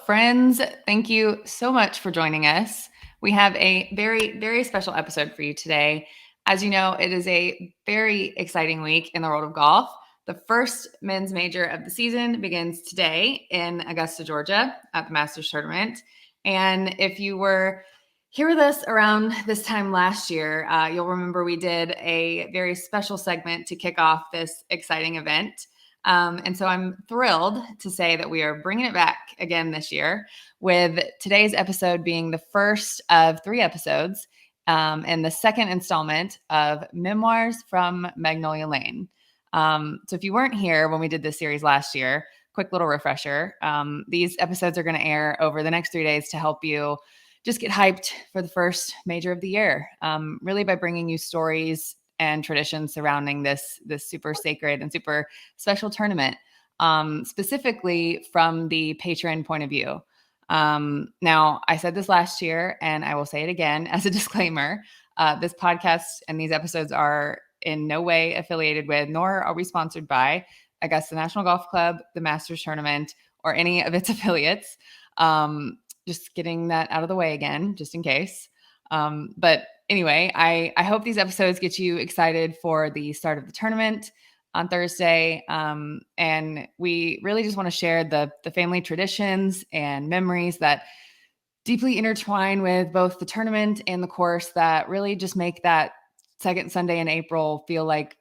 friends. Thank you so much for joining us. We have a very, very special episode for you today. As you know, it is a very exciting week in the world of golf. The first men's major of the season begins today in Augusta, Georgia at the Masters Tournament. And if you were here with us around this time last year, you'll remember we did a very special segment to kick off this exciting event. And so I'm thrilled to say that we are bringing it back again this year, with today's episode being the first of 3 episodes and the second installment of Memoirs from Magnolia Lane. So if you weren't here when we did this series last year, quick little refresher. These episodes are going to air over the next 3 days to help you just get hyped for the first major of the year, really by bringing you stories and traditions surrounding this super sacred and super special tournament, specifically from the patron point of view. Now, I said this last year, and I will say it again as a disclaimer. This podcast and these episodes are in no way affiliated with, nor are we sponsored by, Augusta National Golf Club, the Masters Tournament, or any of its affiliates. Just getting that out of the way again, just in case. But anyway, I hope these episodes get you excited for the start of the tournament on Thursday. And we really just want to share the family traditions and memories that deeply intertwine with both the tournament and the course, that really just make that second Sunday in April feel like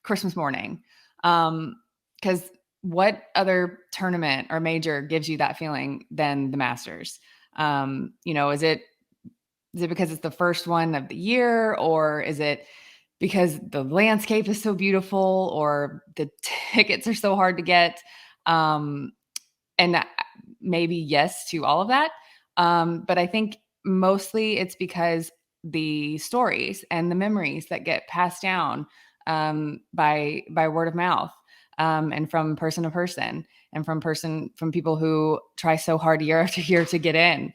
Christmas morning. Because what other tournament or major gives you that feeling than the Masters? Is it because it's the first one of the year, or is it because the landscape is so beautiful, or the tickets are so hard to get? And maybe yes to all of that. But I think mostly it's because the stories and the memories that get passed down by word of mouth, and from person to person, and from people who try so hard year after year to get in.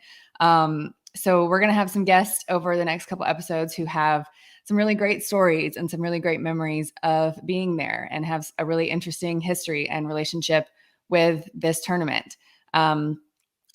So we're going to have some guests over the next couple episodes who have some really great stories and some really great memories of being there, and have a really interesting history and relationship with this tournament.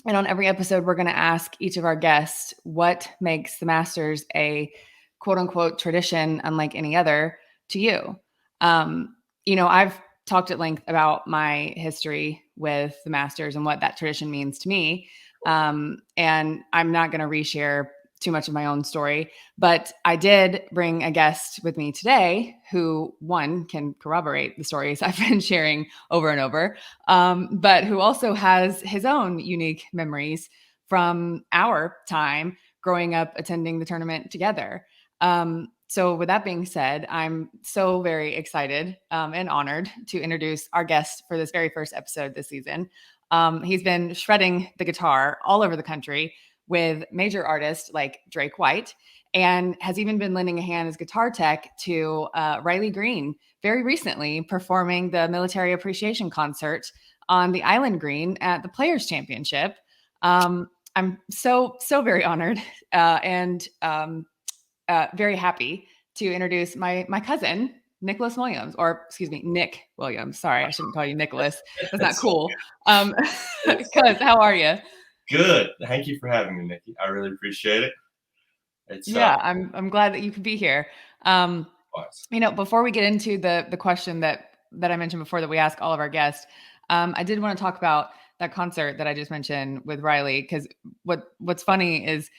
And on every episode, we're going to ask each of our guests what makes the Masters a quote unquote tradition unlike any other to you. I've talked at length about my history with the Masters and what that tradition means to me. And I'm not going to reshare too much of my own story, but I did bring a guest with me today who, one, can corroborate the stories I've been sharing over and over, but who also has his own unique memories from our time growing up attending the tournament together. So with that being said, I'm so very excited and honored to introduce our guest for this very first episode this season. He's been shredding the guitar all over the country with major artists like Drake White, and has even been lending a hand as guitar tech to Riley Green very recently, performing the Military Appreciation Concert on the Island Green at the Players Championship. I'm so very honored and very happy to introduce my cousin, Nicholas Williams, or excuse me, Nick Williams. Sorry, I shouldn't call you Nicholas. That's not cool. Cuz, how are you? Good. Thank you for having me, Nikki. I really appreciate it. I'm glad that you could be here. Before we get into the question that I mentioned before that we ask all of our guests, I did want to talk about that concert that I just mentioned with Riley, because what's funny is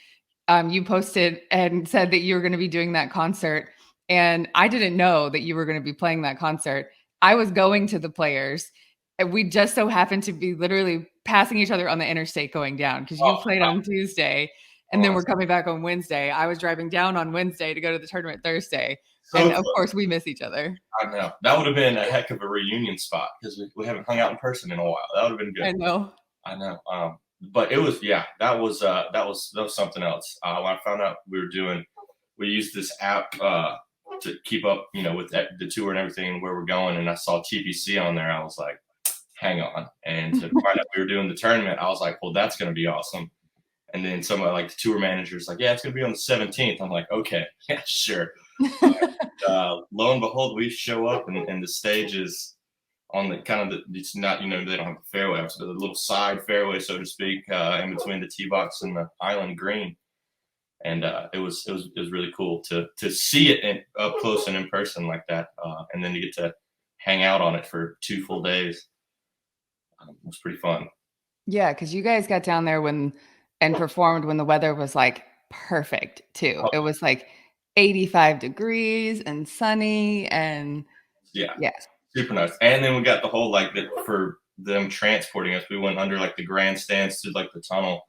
you posted and said that you were going to be doing that concert, and I didn't know that you were going to be playing that concert. I was going to the Players, and we just so happened to be literally passing each other on the interstate going down, because you played on Tuesday, and then we're coming back on Wednesday. I was driving down on Wednesday to go to the tournament Thursday. And of course, we miss each other. I know. That would have been a heck of a reunion spot, because we haven't hung out in person in a while. That would have been good. I know. But it was, that was something else. When I found out we used this app to keep up, with the tour and everything and where we're going. And I saw TPC on there. I was like, hang on. And to find out we were doing the tournament, I was like, well, that's going to be awesome. And then somebody like the tour manager's like, yeah, it's going to be on the 17th. I'm like, okay, yeah, sure. Lo and behold, we show up and the stage is on the kind of it's not, they don't have a fairway, so the little side fairway, so to speak, in between the tee box and the island green. And it was really cool to see it up close and in person like that, and then to get to hang out on it for 2 full days. It was pretty fun. Yeah, because you guys got down there and performed when the weather was like perfect too. Oh, It was like 85 degrees and sunny and yeah, yeah. super nice. And then we got the whole like that for them transporting us. We went under like the grandstands to like the tunnel.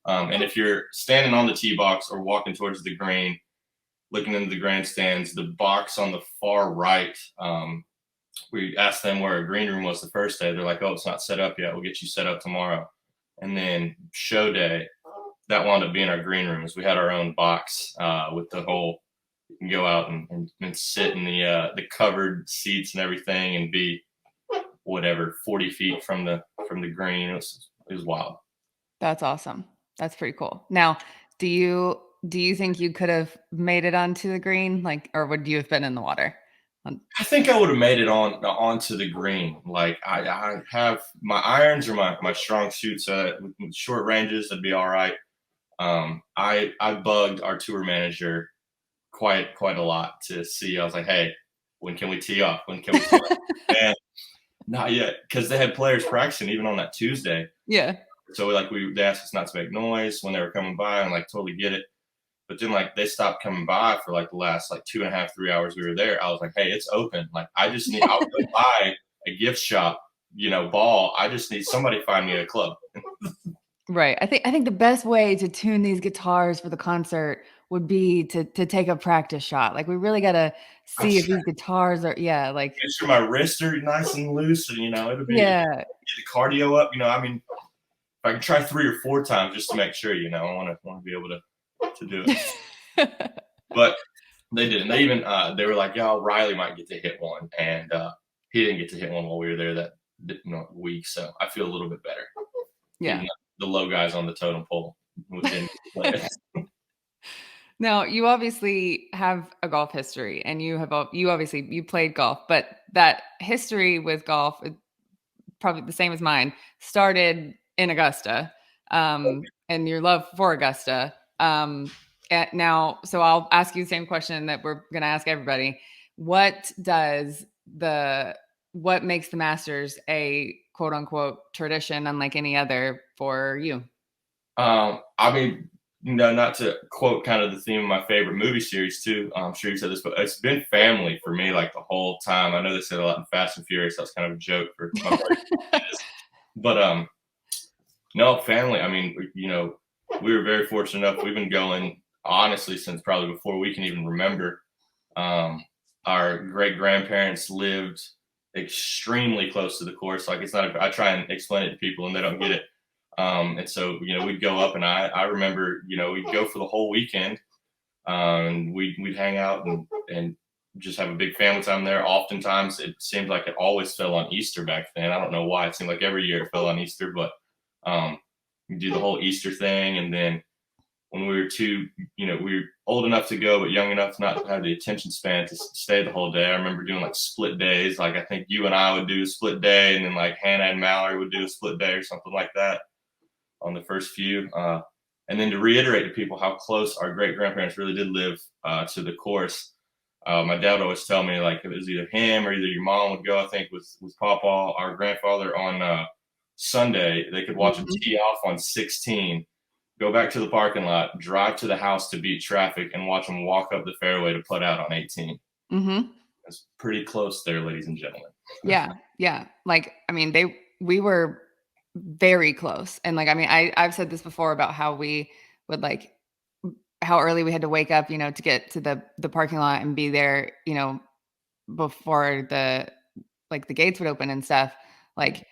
And if you're standing on the tee box or walking towards the green, looking into the grandstands, the box on the far right, we asked them where a green room was the first day. They're like, "Oh, it's not set up yet. We'll get you set up tomorrow." And then show day, that wound up being our green rooms. We had our own box with the whole. You can go out and sit in the covered seats and everything, and be whatever 40 feet from the green. It was wild. That's awesome. That's pretty cool. Now, do you think you could have made it onto the green, like, or would you have been in the water? I think I would have made it onto the green. Like I have my irons are my strong suit, so with short ranges, that'd be all right. I bugged our tour manager quite a lot to see. I was like, "Hey, when can we tee off? When can we tee off?" And not yet, because they had players practicing even on that Tuesday. Yeah. So like they asked us not to make noise when they were coming by, and like totally get it. But then like they stopped coming by for like the last like 2.5, 3 hours we were there. I was like, "Hey, it's open. Like I'll go buy a gift shop, ball. I just need somebody to find me a club." Right. I think the best way to tune these guitars for the concert would be to take a practice shot. Like we really gotta I'm see if sure, these guitars are yeah, like make sure my wrists are nice and loose, and it'll be get yeah. the cardio up. I mean, if I can try 3 or 4 times just to make sure, I want to be able to do it. But they didn't. They even they were like, "Yeah, Riley might get to hit one," and he didn't get to hit one while we were there that week. So I feel a little bit better. Yeah. Even the low guys on the totem pole didn't play it. Now, you obviously have a golf history and you obviously you played golf, but that history with golf, probably the same as mine, started in Augusta, and your love for Augusta. Now, so I'll ask you the same question that we're going to ask everybody. What does what makes the Masters a quote unquote tradition unlike any other for you? I mean, not to quote kind of the theme of my favorite movie series too. I'm sure you said this, but it's been family for me like the whole time. I know they said a lot in Fast and Furious. That's kind of a joke for my buddy. But no, family. I mean, we were very fortunate enough. We've been going honestly since probably before we can even remember. Um, our great grandparents lived extremely close to the course. Like it's not. I try and explain it to people and they don't get it. And so we'd go up, and I remember we'd go for the whole weekend. And we'd hang out and just have a big family time there. Oftentimes, it seemed like it always fell on Easter back then. I don't know why. It seemed like every year it fell on Easter, but we do the whole Easter thing. And then when we were we were old enough to go, but young enough not to have the attention span to stay the whole day. I remember doing like split days. Like I think you and I would do a split day, and then like Hannah and Mallory would do a split day or something like that on the first few. And then to reiterate to people how close our great grandparents really did live to the course. My dad would always tell me like it was either him or either your mom would go. I think with Papa, our grandfather, on Sunday they could watch him tee off on 16, go back to the parking lot, drive to the house to beat traffic, and watch him walk up the fairway to put out on 18. Mm-hmm. It's pretty close there, ladies and gentlemen. Yeah, yeah. Like, I mean, we were very close. And like, I mean, I've said this before about how we would like how early we had to wake up, to get to the parking lot and be there, before the gates would open and stuff. Like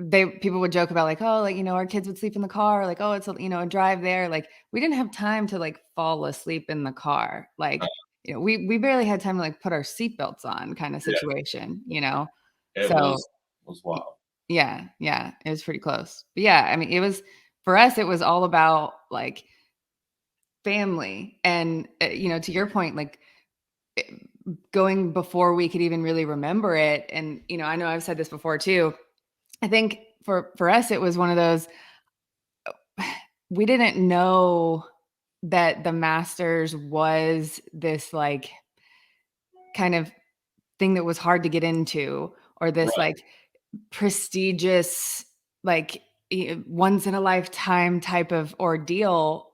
people would joke about like, oh, like, our kids would sleep in the car, like, oh, it's a drive there. Like we didn't have time to like fall asleep in the car. Like, we barely had time to like put our seatbelts on kind of Yeah, situation. it So was wild. yeah, yeah, it was pretty close. But yeah, I mean, it was for us, it was all about like family. And to your point, like going before we could even really remember it. And, I know I've said this before too. I think for us, it was one of those, we didn't know that the Masters was this like kind of thing that was hard to get into, or this Right. like prestigious, like once in a lifetime type of ordeal,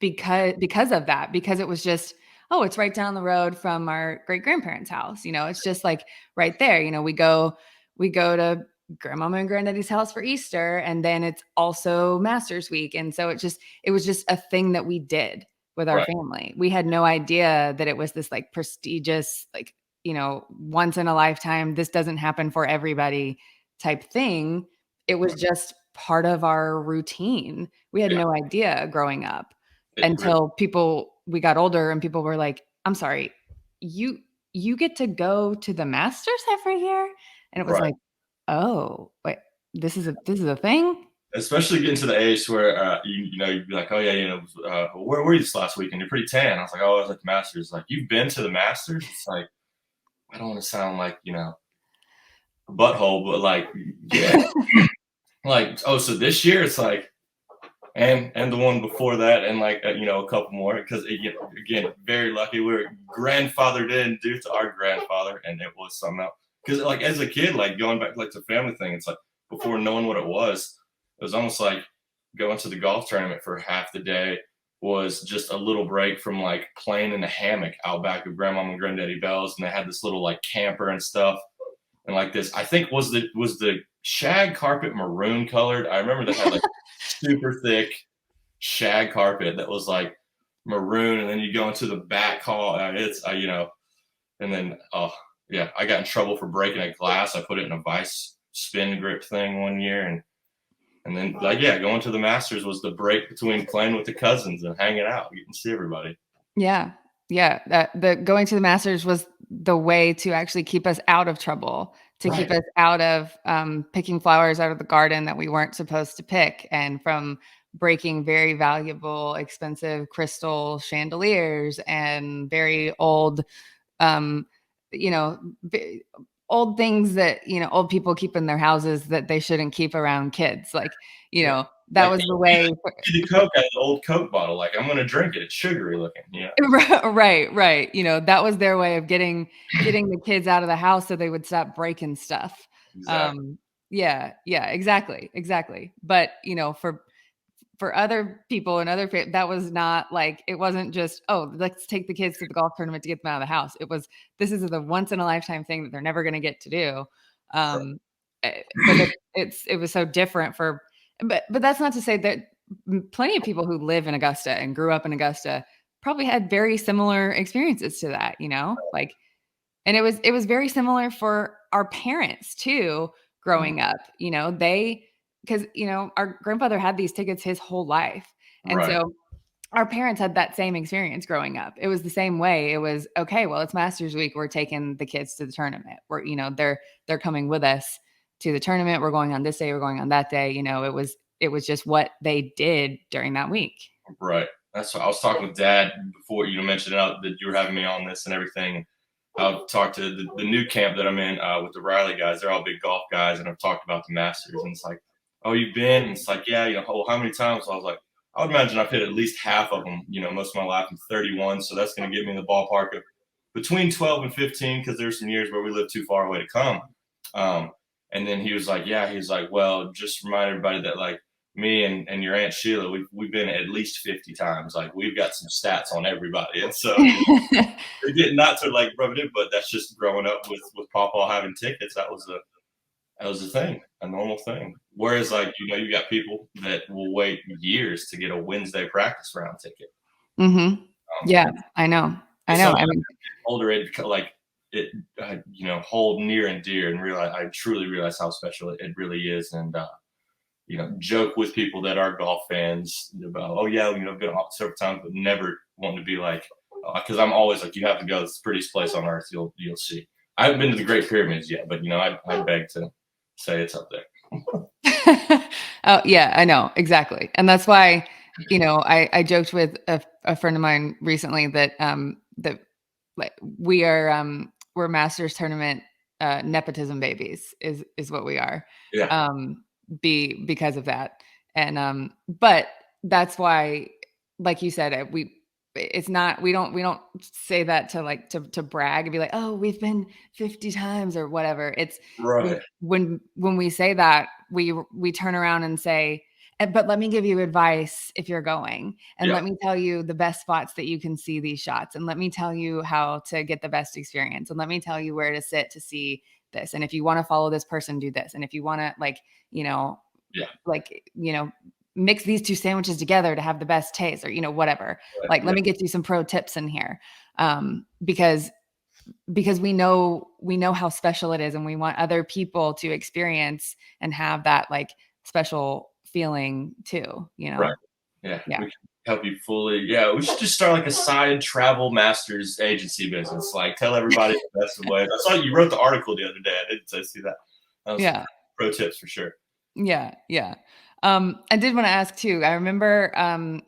because of that, because it was just, oh, it's right down the road from our great grandparents' house. It's just like right there. We go to grandmama and granddaddy's house for Easter, and then it's also Masters week. And so it was just a thing that we did with our Right. family. We had no idea that it was this like prestigious, like, once in a lifetime, this doesn't happen for everybody type thing. It was just part of our routine. We had Yeah. no idea growing up It really, until we got older and people were like, "I'm sorry, you get to go to the Masters every year?" And it was right. like, "Oh, wait, this is a thing?" Especially getting to the age where you'd be like, oh yeah, where were you this last weekend? You're pretty tan. I was like, oh, I was at the Masters. Like, you've been to the Masters? It's like, I don't want to sound like a butthole, but like, yeah, like, oh, so this year it's like, and the one before that, and like a couple more, because again, very lucky. We were grandfathered in due to our grandfather, and it was something else. Because like as a kid, like going back like to family thing, it's like before knowing what it was almost like going to the golf tournament for half the day was just a little break from like playing in the hammock out back of Grandmama and Granddaddy Bell's, and they had this little like camper and stuff, and like this. I think was the shag carpet maroon colored. I remember they had like super thick shag carpet that was like maroon, and then you go into the back hall. And then yeah, I got in trouble for breaking a glass. I put it in a vice spin grip thing one year, and then like yeah, going to the Masters was the break between playing with the cousins and hanging out, getting to see everybody. Yeah. Yeah. The going to the Masters was the way to actually keep us out of trouble, to keep Right, us out of picking flowers out of the garden that we weren't supposed to pick, and from breaking very valuable, expensive crystal chandeliers and very old, um, you know, old things that, old people keep in their houses that they shouldn't keep around kids. Like, yeah. that Like was the way. the Coke out of the old Coke bottle. Like I'm gonna drink it. It's sugary looking. Yeah, Right, right. That was their way of getting the kids out of the house so they would stop breaking stuff. exactly. Um, yeah, yeah, exactly, exactly. But, for other people and that was not like, it wasn't just, "Oh, let's take the kids to the golf tournament to get them out of the house." It was, "This is the once in a lifetime thing that they're never gonna get to do." Um, but it was so different but that's not to say that plenty of people who live in Augusta and grew up in Augusta probably had very similar experiences to that, like, and it was very similar for our parents too growing up. They, because our grandfather had these tickets his whole life. And Right, so our parents had that same experience growing up. It was the same way. It was, okay, well, it's Masters week. We're taking the kids to the tournament. They're coming with us to the tournament. We're going on this day, we're going on that day. It was just what they did during that week. right. That's what I was talking with Dad before you mentioned out that you were having me on this and everything. I've talked to the new camp that I'm in with the Riley guys. They're all big golf guys, and I've talked about the Masters. And it's like, oh, you've been? And it's like, yeah, how many times? So I was like, I would imagine I've hit at least half of them. Most of my life. I'm 31, so that's going to get me in the ballpark of between 12 and 15 because there's some years where we live too far away to come. Um, and then he was like, yeah, he's like, well, just remind everybody that like me and your Aunt Sheila, we've been at least 50 times. Like we've got some stats on everybody, and so again, not to like rub it in, but that's just growing up with Papa having tickets. That was a thing, a normal thing. Whereas like you got people that will wait years to get a Wednesday practice round ticket. Mhm. Yeah, And I know. I it's know. something I mean, older age like it hold near and dear and realize I truly realize how special it really is, and joke with people that are golf fans about, oh yeah, been off several times, but never wanting to be like, because I'm always like, you have to go. It's the prettiest place on earth. You'll see. I haven't been to the Great Pyramids yet, but I beg to say it's up there. oh yeah, I know exactly, and that's why I joked with a friend of mine recently that like we're Masters tournament nepotism babies is what we are. Yeah. Because of that. And but that's why, like you said, it's not, we don't say that to like to brag and be like, oh, we've been 50 times or whatever. It's Right. when we say that, we turn around and say, but let me give you advice if you're going, and Yeah. let me tell you the best spots that you can see these shots, and let me tell you how to get the best experience, and let me tell you where to sit to see this, and if you want to follow this person, do this, and if you want to, like, Yeah. like, mix these two sandwiches together to have the best taste, or whatever, Right. like, Yeah. let me get you some pro tips in here, because we know how special it is, and we want other people to experience and have that, like, special feeling too, Right. Yeah. yeah. We can help you fully. Yeah. We should just start like a side travel masters agency business. Like tell everybody the best of ways. I saw you wrote the article the other day. I see that. That was some Yeah. pro tips for sure. Yeah, yeah. I did want to ask too. I remember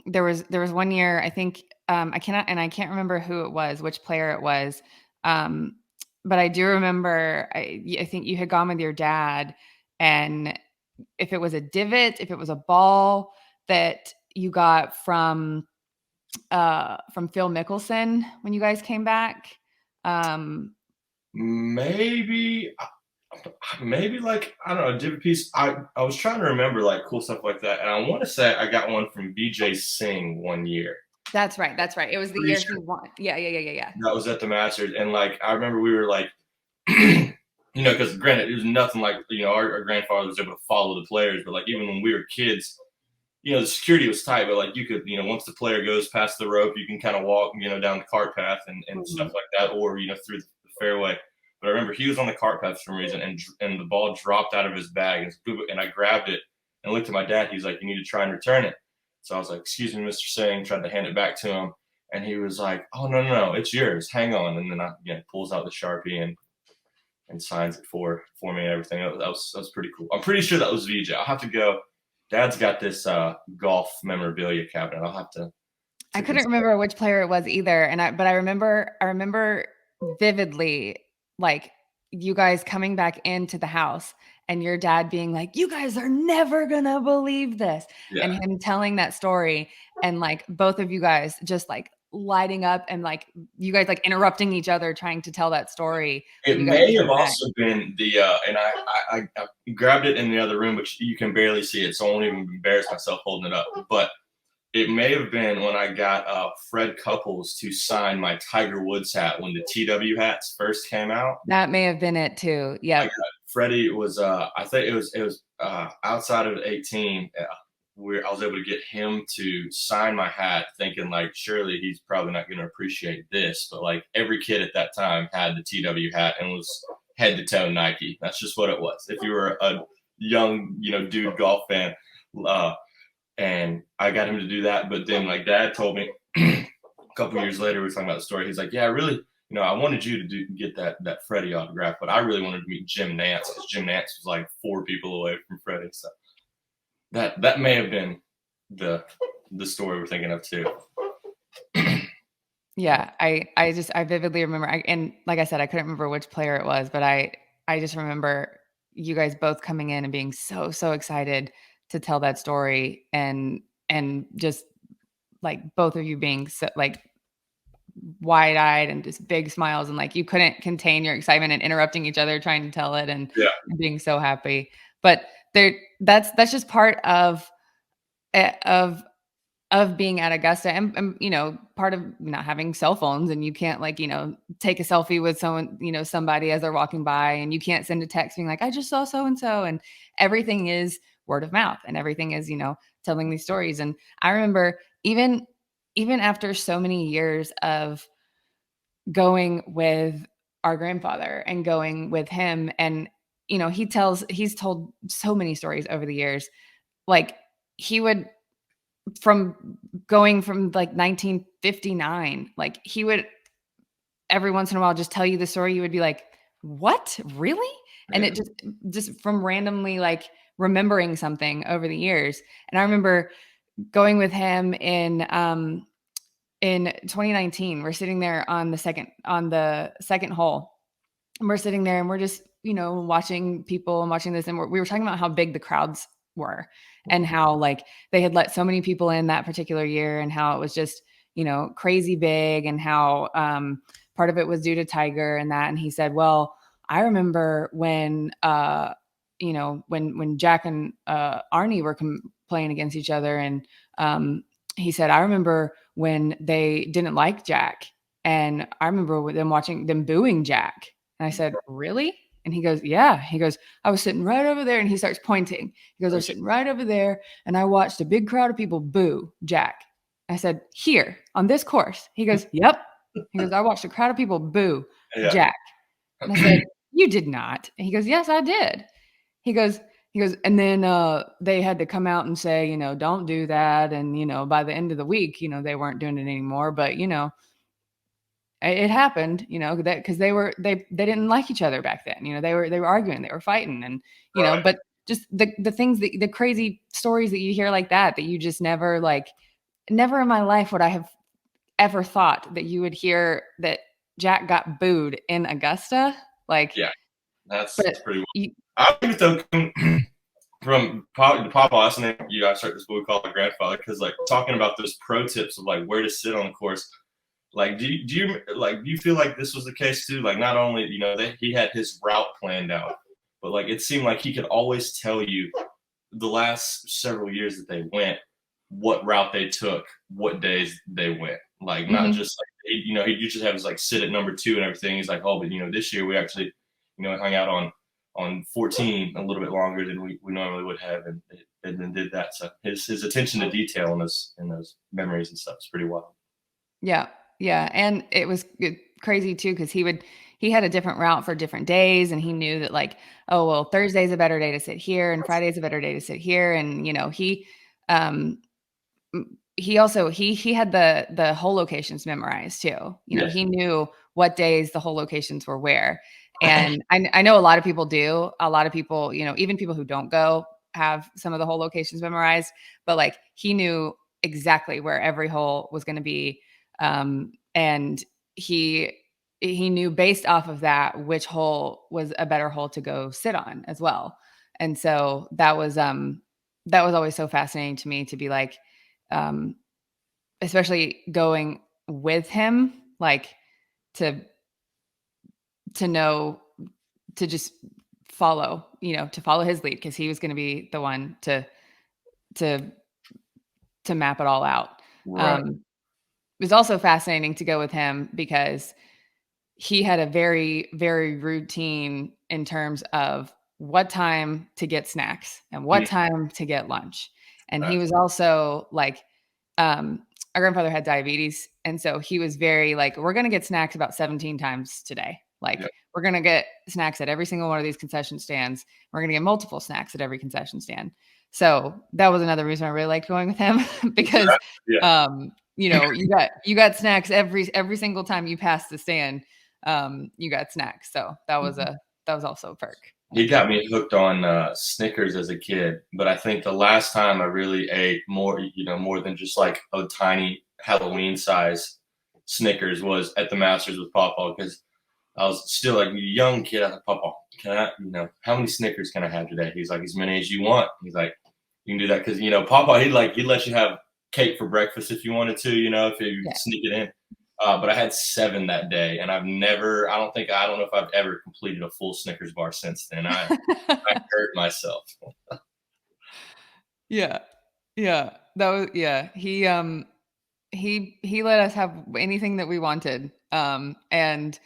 there was one year, I think, I can't remember who it was, which player it was. Um, but I do remember, I think you had gone with your dad, and if it was a divot, if it was a ball that you got from Phil Mickelson when you guys came back. Um, Maybe maybe like I don't know, divot piece. I was trying to remember like cool stuff like that, and I want to say I got one from BJ Singh one year. that's right. That's right. It was the Pretty year sure he won. Yeah, yeah, yeah, yeah, yeah. that was at the Masters, and like I remember we were like, because granted it was nothing like our grandfather was able to follow the players, but like even when we were kids, the security was tight, but like you could, once the player goes past the rope, you can kind of walk, down the cart path and stuff Mhm. like that, or through the fairway. But I remember he was on the cart path for some reason, and the ball dropped out of his bag, and I grabbed it and looked at my dad. He's like, "You need to try and return it." So I was like, "Excuse me, Mr. Singh," tried to hand it back to him, and he was like, "Oh no, no, no, it's yours. Hang on." And then pulls out the Sharpie and signs it for me and everything. That was pretty cool. I'm pretty sure that was VJ. I'll have to go. Dad's got this golf memorabilia cabinet. I'll have I to couldn't consider. remember which player it was either, but I remember vividly, like, you guys coming back into the house and your dad being like, "You guys are never gonna believe this," Yeah, and him telling that story, and, like, both of you guys just, like, lighting up, and, like, you guys, like, interrupting each other trying to tell that story when it you guys may have came back. also been the and I grabbed it in the other room, which you can barely see it, so I won't even embarrass myself holding it up. But it may have been when I got Fred Couples to sign my Tiger Woods hat when the TW hats first came out. That may have been it too. I got Yep. Freddie was I think it was outside of 18 where I was able to get him to sign my hat thinking like surely he's probably not going to appreciate this, but like every kid at that time had the TW hat and was head to toe Nike. That's just what it was. If you were a young dude golf fan, uh, and I got him to do that, but then like dad told me a couple years later, we were talking about the story. He's like, yeah, really, I wanted you to get that Freddie autograph, but I really wanted to meet Jim Nance because Jim Nance was like 4 people away from Freddie. So that may have been the story we're thinking of too. Yeah, I vividly remember, and like I said, I couldn't remember which player it was, but I just remember you guys both coming in and being so excited to tell that story, and just, like, both of you being so, like, wide-eyed and just big smiles, and, like, you couldn't contain your excitement and interrupting each other trying to tell it, Yeah, and being so happy. But that's just part of, eh, of being at Augusta, and part of not having cell phones, and you can't, like, take a selfie with someone, somebody as they're walking by, and you can't send a text being like, I just saw so and so, and everything is word of mouth, and everything is, telling these stories. And I remember, even after so many years of going with our grandfather and going with him, and he's told so many stories over the years, like, he would, from going from, like, 1959, like, he would every once in a while just tell you the story, you would be like, "What? Really?" And yeah, it just from randomly, like, remembering something over the years. And I remember going with him in 2019, we're sitting there on the second hole. And we're sitting there and we're just, watching people and watching this. And we were talking about how big the crowds were and how like they had let so many people in that particular year and how it was just, crazy big and how part of it was due to Tiger and that. And he said, well, I remember when, when Jack and Arnie were playing against each other. And he said, I remember when they didn't like Jack. And I remember them watching them booing Jack. And I said, really? And he goes, yeah. He goes, I was sitting right over there. And he starts pointing. He goes, I was sitting right over there. And I watched a big crowd of people boo Jack. I said, here on this course. He goes, yep. He goes, I watched a crowd of people boo Jack. And I said, you did not. And he goes, yes, I did. He goes, and then they had to come out and say, don't do that. And, by the end of the week, they weren't doing it anymore. But, it happened, that because they didn't like each other back then. They were arguing, they were fighting, and Right. but just the things the crazy stories that you hear like that you just never never in my life would I have ever thought that you would hear that Jack got booed in Augusta. Yeah, that's But pretty. you, I think though, from Papa, last name you guys start this what we call a grandfather because like talking about those pro tips of like where to sit on the course. Like, do you feel like this was the case too? Like, not only that he had his route planned out, but like it seemed like he could always tell you the last several years that they went, what route they took, what days they went. Like, not just like he just have his like sit at number 2 and everything. He's like, oh, but this year we actually hung out on 14 a little bit longer than we normally would have, and then did that. So his attention to detail in those memories and stuff is pretty wild. yeah, yeah, and it was crazy too because he had a different route for different days, and he knew that like, oh well, Thursday's a better day to sit here, and Friday's a better day to sit here, and um, he also he had the whole locations memorized too. Yeah. He knew what days the whole locations were where, and I know a lot of people do. A lot of people, even people who don't go have some of the whole locations memorized, but like he knew exactly where every hole was going to be. And he knew based off of that which hole was a better hole to go sit on as well. And so that was always so fascinating to me to be like, especially going with him, like to know to just follow, to follow his lead because he was going to be the one to map it all out. Right. It was also fascinating to go with him because he had a very, very routine in terms of what time to get snacks and what time to get lunch. And he was also like, our grandfather had diabetes. And so he was very like, we're going to get snacks about 17 times today. Like, Yeah. we're going to get snacks at every single one of these concession stands. We're going to get multiple snacks at every concession stand. So that was another reason I really liked going with him because, Yeah. you got snacks every single time you pass the stand. You got snacks. So that was also a perk. He got me hooked on Snickers as a kid, but I think the last time I really ate more than just like a tiny Halloween size Snickers was at the Masters with Papa because I was still like a young kid. I was like, Papa, can I, how many Snickers can I have today? He's like, as many as you want. He's like, you can do that because Papa, he'd let you have cake for breakfast if you wanted to, if you sneak it in. But I had 7 that day, and I don't know if I've ever completed a full Snickers bar since then. I hurt myself. Yeah. Yeah. That was he let us have anything that we wanted. And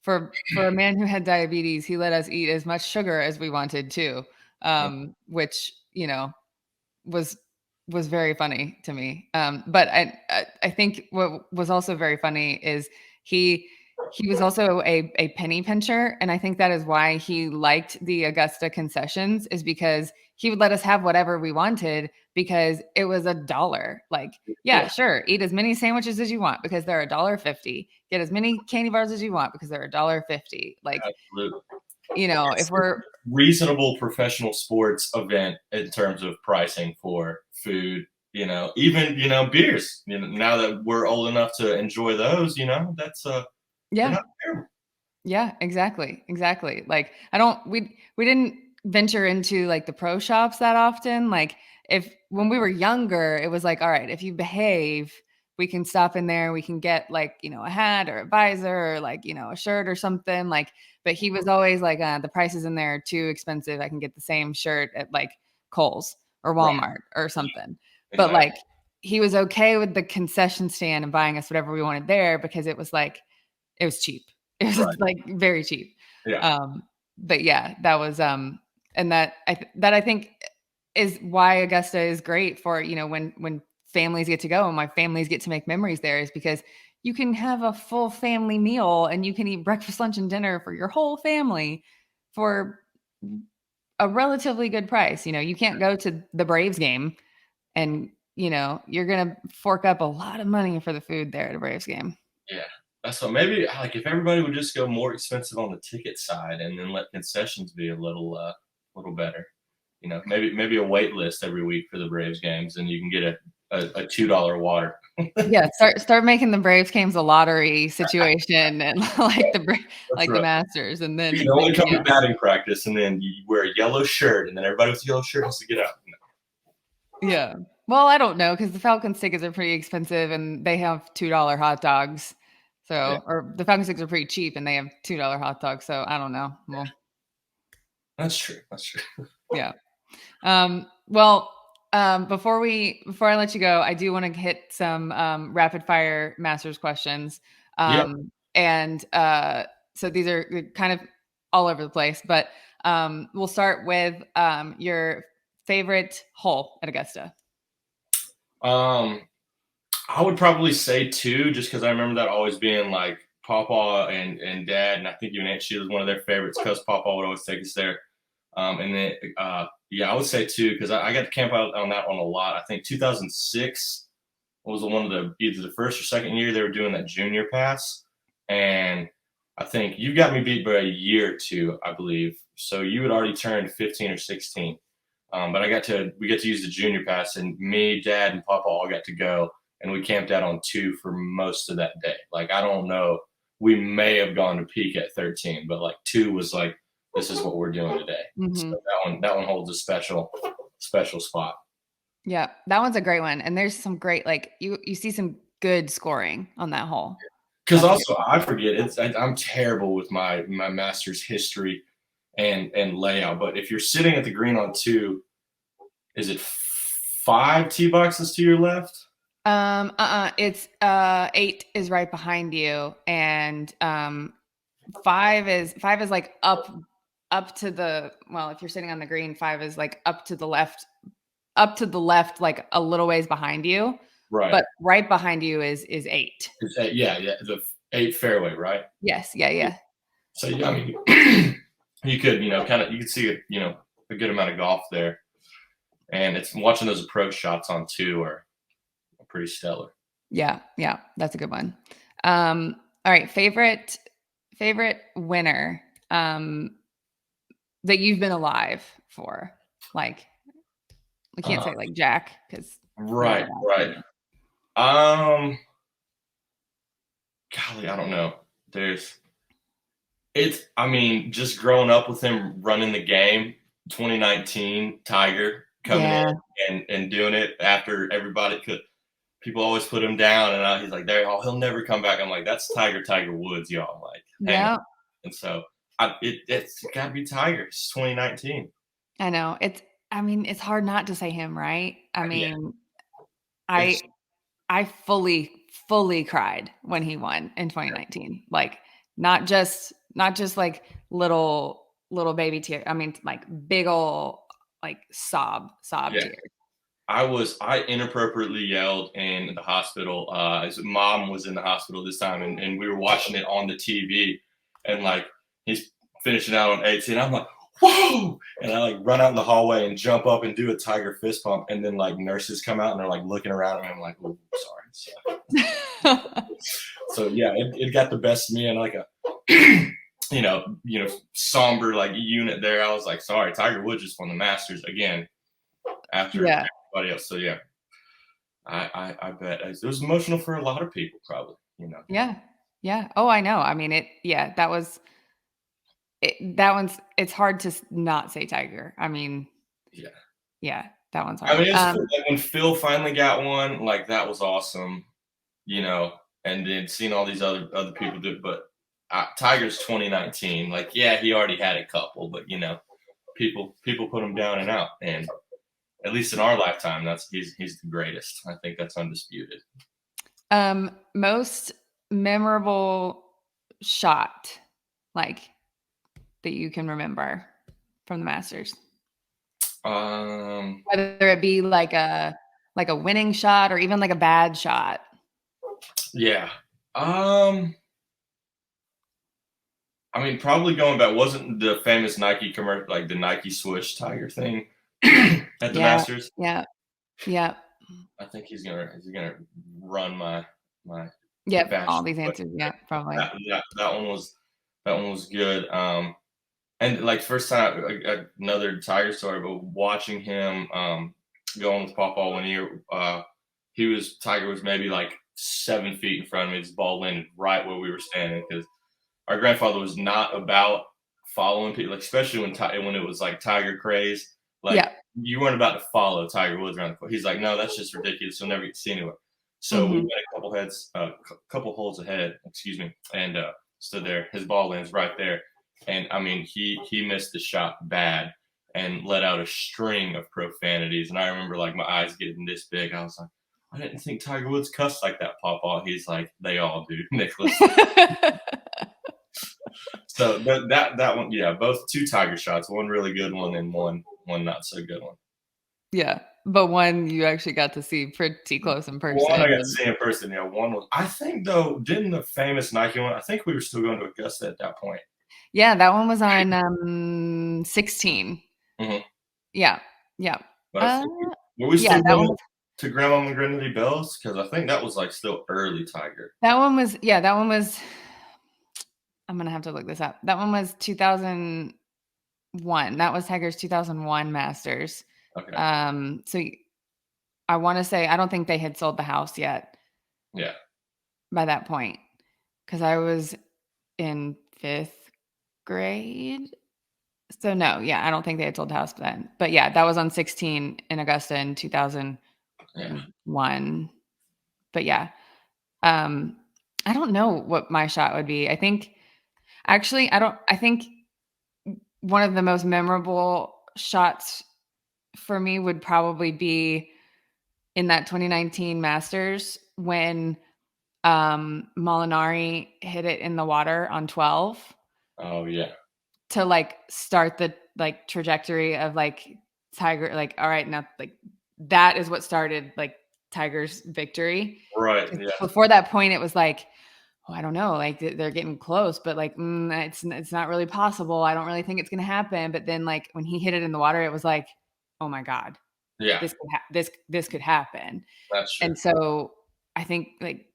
for a man who had diabetes, he let us eat as much sugar as we wanted too. Which, was very funny to me. But I think what was also very funny is he was also a penny pincher, and I think that is why he liked the Augusta concessions is because he would let us have whatever we wanted because it was $1. Like, yeah, sure, eat as many sandwiches as you want because they're $1.50. Get as many candy bars as you want because they're $1.50. Like, Absolutely. if we're reasonable professional sports event in terms of pricing for food, even beers. Now that we're old enough to enjoy those, that's they're Yeah. not terrible. Yeah, exactly. Exactly. Like I don't we didn't venture into like the pro shops that often. Like if when we were younger, it was like, all right, if you behave, we can stop in there, we can get like, a hat or a visor or like, a shirt or something. Like, but he was always like, the prices in there are too expensive. I can get the same shirt at like Kohl's or Right. Walmart or something. But Exactly. like he was okay with the concession stand and buying us whatever we wanted there because it was like it was cheap. It was, Right. like, very cheap. Yeah. But yeah, that was, and that I think is why Augusta is great for, when families get to go and my families get to make memories there is because you can have a full family meal and you can eat breakfast, lunch, and dinner for your whole family for a relatively good price. You can't go to the Braves game and, you're gonna fork up a lot of money for the food there at a Braves game. Yeah. That's what maybe like if everybody would just go more expensive on the ticket side and then let concessions be a little better. Maybe a wait list every week for the Braves games, and you can get a $2 water. Yeah, start making the Braves games a lottery situation and That's like the right. Masters, and You then can only come to batting practice, and then you wear a yellow shirt, and then everybody with a yellow shirt has to get out. yeah. Well, I don't know because the Falcons tickets are pretty expensive, and they have $2 hot dogs. Yeah, So, or the Falcons tickets are pretty cheap, and they have $2 hot dogs. So I don't know. Well, that's true. That's true. yeah. Well, before I let you go, I do want to hit some rapid fire Masters questions. Yeah. And so these are kind of all over the place, but we'll start with your favorite hole at Augusta. Um, I would probably say two, just because I remember that always being like Papa and Dad, and I think even Aunt Sheila was one of their favorites because Papa would always take us there. And then yeah, I would say two because I got to camp out on that one a lot. I think 2006 was one of the either the first or second year they were doing that junior pass, and I think you got me beat by a year or two, I believe. So you had already turned 15 or 16. But we get to use the junior pass, and me, Dad, and Papa all got to go, and we camped out on two for most of that day. Like I don't know, we may have gone to peak at 13, but like two was like this is what we're doing today. So Mm-hmm. that one holds a special spot. Yeah, that one's a great one, and there's some great like you see some good scoring on that hole. Because That's a good. also I forget I'm terrible with my master's history and layout. But if you're sitting at the green on two, is it 5 tee boxes to your left? It's 8 is right behind you, and 5 is like up to the well, if you're sitting on the green, 5 is like up to the left, like a little ways behind you. Right. But right behind you is 8. It's yeah, the 8 fairway, right? Yes, yeah. So yeah, I mean, you could you could see a good amount of golf there, and it's watching those approach shots on two are pretty stellar. Yeah, that's a good one. All right, favorite winner that you've been alive for. Like we can't say like Jack because Right, right. Um, Golly, I don't know. I mean, just growing up with him running the game, 2019, Tiger coming Yeah. in and doing it after everybody could. People always put him down, and he's like, "There, he'll never come back." I'm like, "That's Tiger Woods, y'all." I'm like, hang on. Yeah. And so, it's got to be Tiger. It's 2019. I know. I mean, it's hard not to say him, right? I Yeah, mean, it's I fully cried when he won in 2019. Like not just like little baby tear. I mean, like big ol' like sob yeah. tears. I inappropriately yelled in the hospital. His mom was in the hospital this time, and we were watching it on the TV, and like he's finishing out on 18. I'm like, whoa! And I like run out in the hallway and jump up and do a Tiger fist pump, and then like nurses come out and they're like looking around at me. I'm like, oh, sorry. So yeah, it got the best of me, and like a somber like unit there. I was like, sorry, Tiger Woods just won the Masters again after Yeah. everybody else. So yeah. I bet it was emotional for a lot of people, probably. Yeah. Yeah. Oh, I know. I mean, yeah, that one's, it's hard to not say Tiger. I mean, Yeah. yeah, that one's I hard. mean, it's cool, like, when Phil finally got one, like, that was awesome, and then seeing all these other people do it, but, Tiger's 2019, like, yeah, he already had a couple, but, people put him down and out, and at least in our lifetime, he's the greatest. I think that's undisputed. Most memorable shot, like, that you can remember from the Masters? Um, Whether it be like a winning shot or even like a bad shot. yeah. I mean, probably going back, wasn't the famous Nike commercial, like the Nike swoosh Tiger thing at the Yeah, Masters? yeah, yeah, I think he's gonna run my yep, all fashion these question. answers, yeah, probably. That one was good. And like first time, another Tiger story, but watching him going with Pawpaw one year, Tiger was maybe like 7 feet in front of me. This ball landed right where we were standing because our grandfather was not about following people, like, especially when it was like Tiger craze. Like Yeah, you weren't about to follow Tiger Woods around the court. He's like, no, that's just ridiculous. You'll never get to see anywhere. So we went mhm. a couple holes ahead, excuse me, and stood there. His ball lands right there, and I mean he missed the shot bad and let out a string of profanities. And I remember like my eyes getting this big. I was like, I didn't think Tiger Woods cussed like that, Papa. He's like, they all do, Nicholas. So that one, yeah, both two Tiger shots, one really good one and one not so good one. Yeah, but one you actually got to see pretty close in One I person, got to and see in person. Yeah, one was. I think though, didn't the famous Nike one? I think we were still going to Augusta at that point. yeah, that one was on, 16. Mhm. Yeah, yeah. But I Uh, think were we yeah, still that one going was to Grandma and Granddaddy Bell's? Because I think that was like still early Tiger. that one was I'm gonna have to look this up. That one was 2001. That was Tiger's 2001 Masters. Okay. So I wanna say I don't think they had sold the house yet Yeah. by that point, because I was in 5th grade. So, no, yeah, I don't think they had sold the house then. But, yeah, that was on 16 in Augusta in Yeah. 2001. But, yeah, um, I don't know what my shot would be. I think one of the most memorable shots for me would probably be in that 2019 Masters when, Molinari hit it in the water on 12 Oh yeah. to, like, start the, like, trajectory of, like, Tiger, like, all right, now, like, that is what started, like, Tiger's victory. Right. 'Cause Yeah. before that point, it was like, "Oh, I don't know, like, they're getting close, but, like, it's not really possible. I don't really think it's gonna happen." But then, like, when he hit it in the water, it was like, "Oh my god, Yeah. this could happen." That's true. And so, I think, like,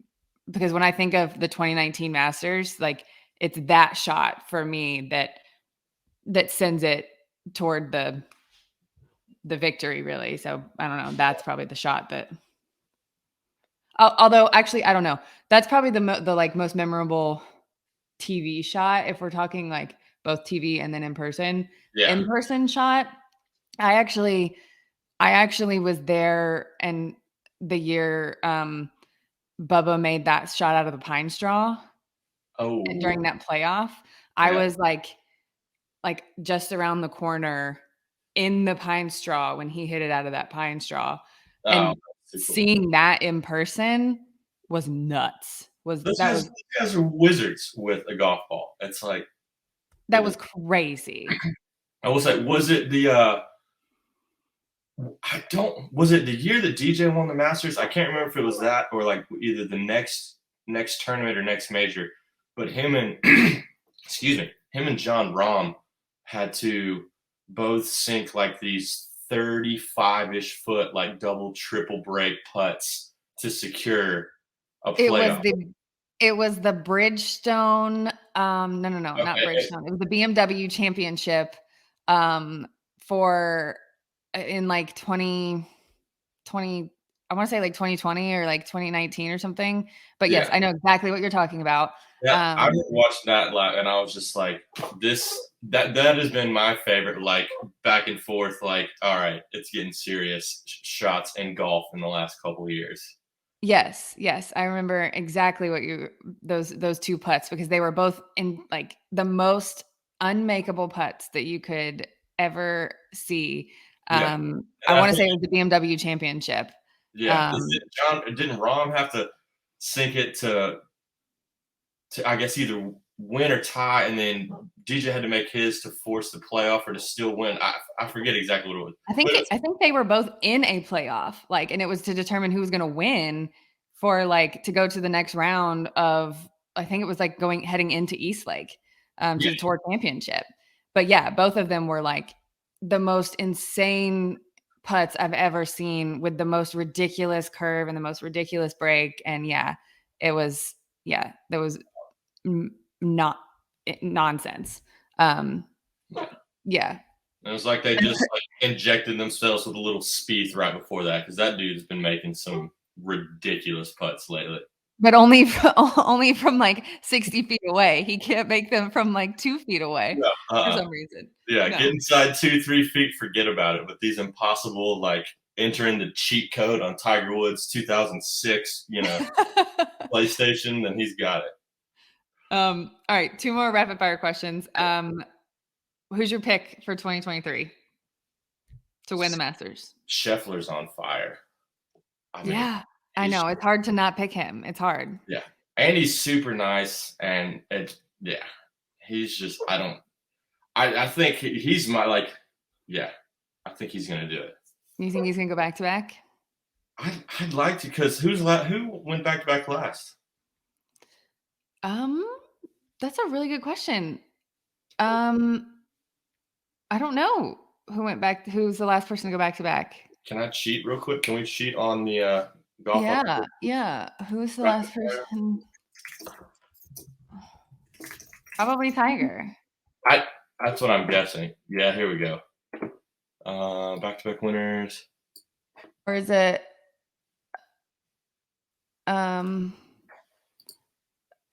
because when I think of the 2019 Masters, like, it's that shot for me that sends it toward the victory, really. So, I don't know, that's probably the shot that although, actually, I don't know. That's probably the, like, most memorable TV shot if we're talking, like, both TV and then in person. Yeah. In person shot, I actually I actually was there and the year, Bubba made that shot out of the pine straw, and Oh during that playoff, I yeah. was, like, just around the corner in the pine straw when he hit it out of that pine straw, Oh, and that's too cool. seeing that in person was nuts. Those guys are wizards with a golf ball. It's like That it is. was crazy. I will say, was it the I don't was it the year that DJ won the Masters? I can't remember if it was that or like either the next tournament or next major. But him and excuse me, him and John Rahm had to both sink like these 35-ish foot like double triple break putts to secure a It was playoff. the Bridgestone, no, not Okay. Bridgestone. It was the BMW Championship, um, for in, like, 2020. I want to say like 2020 or like 2019 or something. But yes, Yeah. I know exactly what you're talking about. Yeah, I remember watching that live, and I was just like, "This that has been my favorite." Like back and forth, like, all right, it's getting serious shots in golf in the last couple of years. Yes, yes, I remember exactly what you those 2 putts because they were both in, like, the most unmakeable putts that you could ever see. Yeah, I and I wanna think say it was the BMW Championship. yeah, Um, didn't Rahm have to sink it to I guess either win or tie, and then DJ had to make his to force the playoff or to still win. I forget exactly what it was, but it was I think they were both in a playoff, like, and it was to determine who was gonna win for, like, to go to the next round of I think it was, like, heading into Eastlake, to yeah, the tour championship. But, yeah, both of them were, like, the most insane putts I've ever seen with the most ridiculous curve and the most ridiculous break, and, yeah, it was that was not nonsense. Um, yeah. it was like they just like injected themselves with a little Spieth right before that because that dude's been making some ridiculous putts lately. But only only from, like, 60 feet away. He can't make them from, like, 2 feet away Yeah, for some reason. yeah, No. get inside 2, 3 feet, forget about it. But these impossible, like entering the cheat code on Tiger Woods 2006, PlayStation, then he's got it. Alright, 2 more rapid fire questions. Who's your pick for 2023 to win the Masters? Scheffler's on fire. I mean, Yeah, I he's know, it's hard to not pick him. It's hard. yeah, and he's super nice, and yeah, he's just I think he's my like yeah, I think he's gonna do it. You think he's gonna go back to back? I'd like to because who went back to back last? Um, that's a really good question. Um, I don't know who's the last person to go back to back. Can I cheat real quick? Can we cheat on the golf Yeah, yeah. Who's the rapid last fire? person? Probably Tiger. I that's what I'm guessing. Yeah, here we go. Back to back winners. Or is it um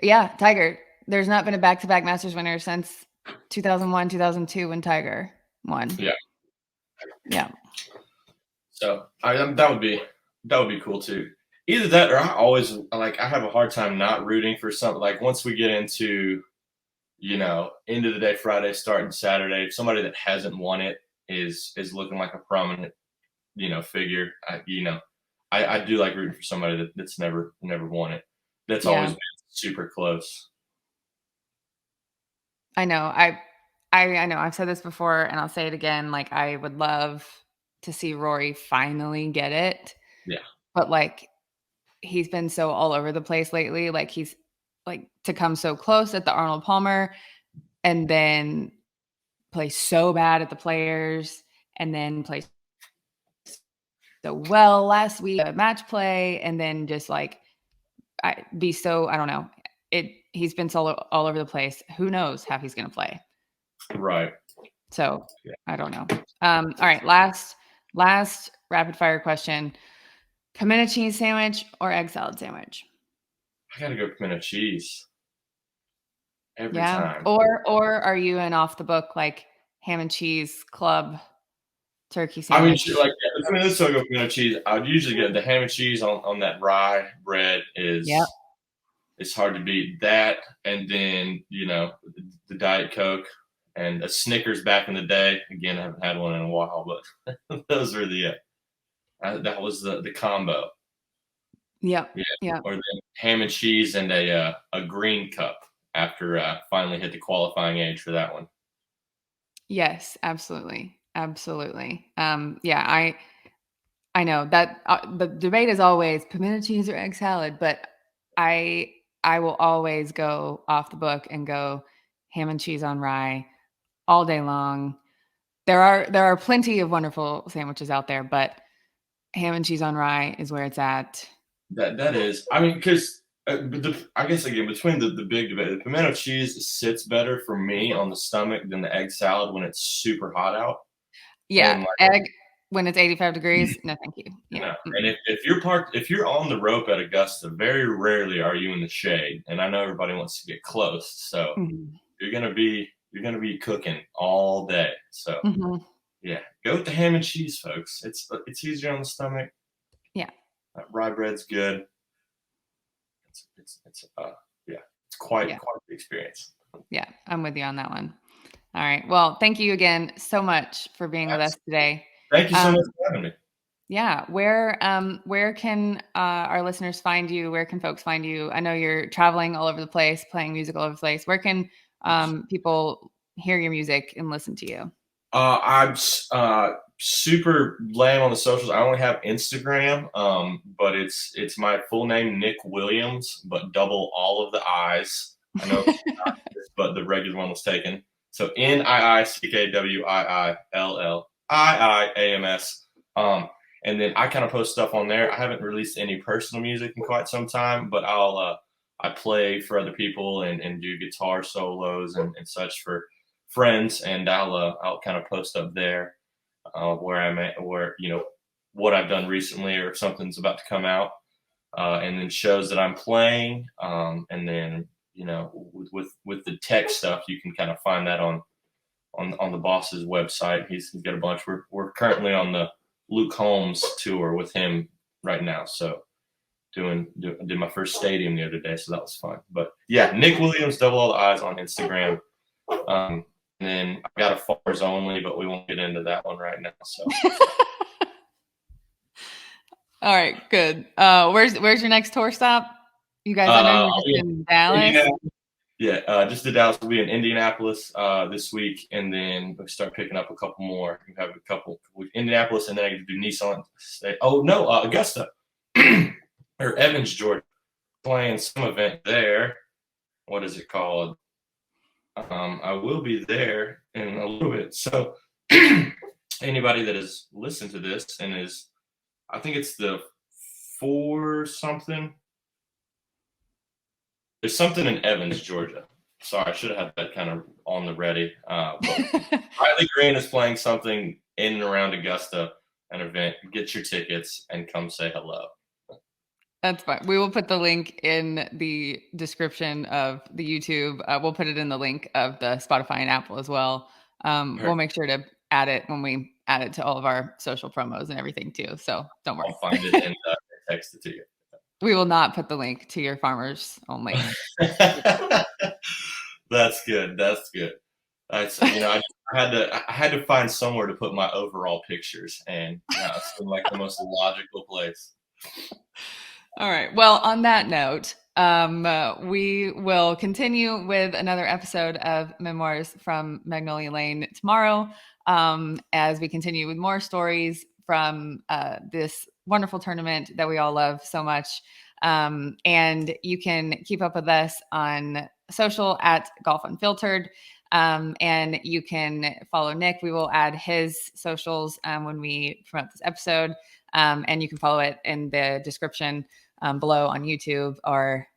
yeah, Tiger. There's not been a back-to-back Masters winner since 2001, 2002 when Tiger won. Yeah. Yeah. So that would be cool too. Either that or I always like I have a hard time not rooting for something like once we get into end of the day Friday starting Saturday, if somebody that hasn't won it is looking like a prominent figure. I do like rooting for somebody that's never won it. That's always Yeah. been super close. I know. I know. I've said this before and I'll say it again. Like I would love to see Rory finally get it. Yeah, But like he's been so all over the place lately. Like he's like to come so close at the Arnold Palmer and then play so bad at the Players and then play so well last week at match play and then just like I don't know. He's been so all over the place. Who knows how he's going to play? right. So Yeah. I don't know. All right, last rapid fire question: pimento cheese sandwich or egg salad sandwich? I gotta go pimento cheese every Yeah, time. or are you an off the book like ham and cheese club turkey I mean, sandwich? like let's talk about pimento cheese. I would usually get the ham and cheese on that rye bread Yep. is it's hard to beat that, and then the Diet Coke and a Snickers back in the day. Again, I haven't had one in a while, but those were that was the combo. Yep. Yeah, Yep. or the ham and cheese and a green cup after finally hit the qualifying age for that one. Yes, absolutely. Absolutely. Yeah, I know that the debate is always pimento cheese or egg salad, but I I will always go off the book and go ham and cheese on rye all day long. There are plenty of wonderful sandwiches out there, but ham and cheese on rye is where it's at. That is, I mean, because I guess again between the big debate, the pimento cheese sits better for me on the stomach than the egg salad when it's super hot out. Yeah, And like, egg. When it's 85 degrees, no, thank you. You Yeah. know, and if you're on the rope at Augusta, very rarely are you in the shade. And I know everybody wants to get close, so Mhm. you're gonna be cooking all day. So Mhm. yeah, go with the ham and cheese, folks. It's easier on the stomach. Yeah. Rye bread's good. It's yeah, it's Yeah. quite the experience. Yeah. I'm with you on that one. All right. Well, thank you again so much for being with us today. Thank you so Um, much for having me. yeah. Where can our listeners find you? Where can folks find you? I know you're traveling all over the place, playing music all over the place. Where can people hear your music and listen to you? I'm super lame on the socials. I only have Instagram, but it's my full name, Nick Williams, but double all of the I's. I know, but the regular one was taken. So NIICKWIILLIIAMS. And then I kind of post stuff on there. I haven't released any personal music in quite some time, but I play for other people and do guitar solos and such for friends, and I'll kind of post up there where I'm at, where what I've done recently or if something's about to come out, and then shows that I'm playing, and then with the tech stuff, you can kind of find that on the boss's website. He's got a bunch. We're currently on the Luke Holmes tour with him right now, so did my first stadium the other day, so that was fun. But yeah, Nick Williams, double all the eyes on Instagram. And then I've got a Farmers Only, but we won't get into that one right now. So All right, good. Where's your next tour stop? You guys, I know you're just in Dallas. Just to Dallas. We'll be in Indianapolis this week, and then we start picking up a couple more. We have a couple with Indianapolis, and then I get to do Nissan State. Oh no, Augusta or Evans, Georgia, playing some event there. What is it called? I will be there in a little bit. So anybody that has listened to this and is, I think it's the 4 something. There's something in Evans, Georgia. Sorry, I should have had that kind of on the ready. But Riley Green is playing something in and around Augusta, an event. Get your tickets and come say hello. That's fine. We will put the link in the description of the YouTube. We'll put it in the link of the Spotify and Apple as well. We'll make sure to add it when we add it to all of our social promos and everything too. So don't worry. I'll find it and text it to you. We will not put the link to your Farmers Only. That's good. That's good. I had to find somewhere to put my overall pictures, and it seemed like the most logical place. All right. Well, on that note, we will continue with another episode of Memoirs from Magnolia Lane tomorrow, as we continue with more stories from this wonderful tournament that we all love so much. And you can keep up with us on social at Golf Unfiltered. And you can follow Nick. We will add his socials when we promote this episode. And you can follow it in the description below on YouTube or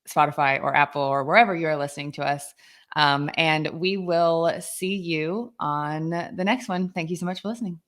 Spotify or Apple or wherever you're listening to us. And we will see you on the next one. Thank you so much for listening.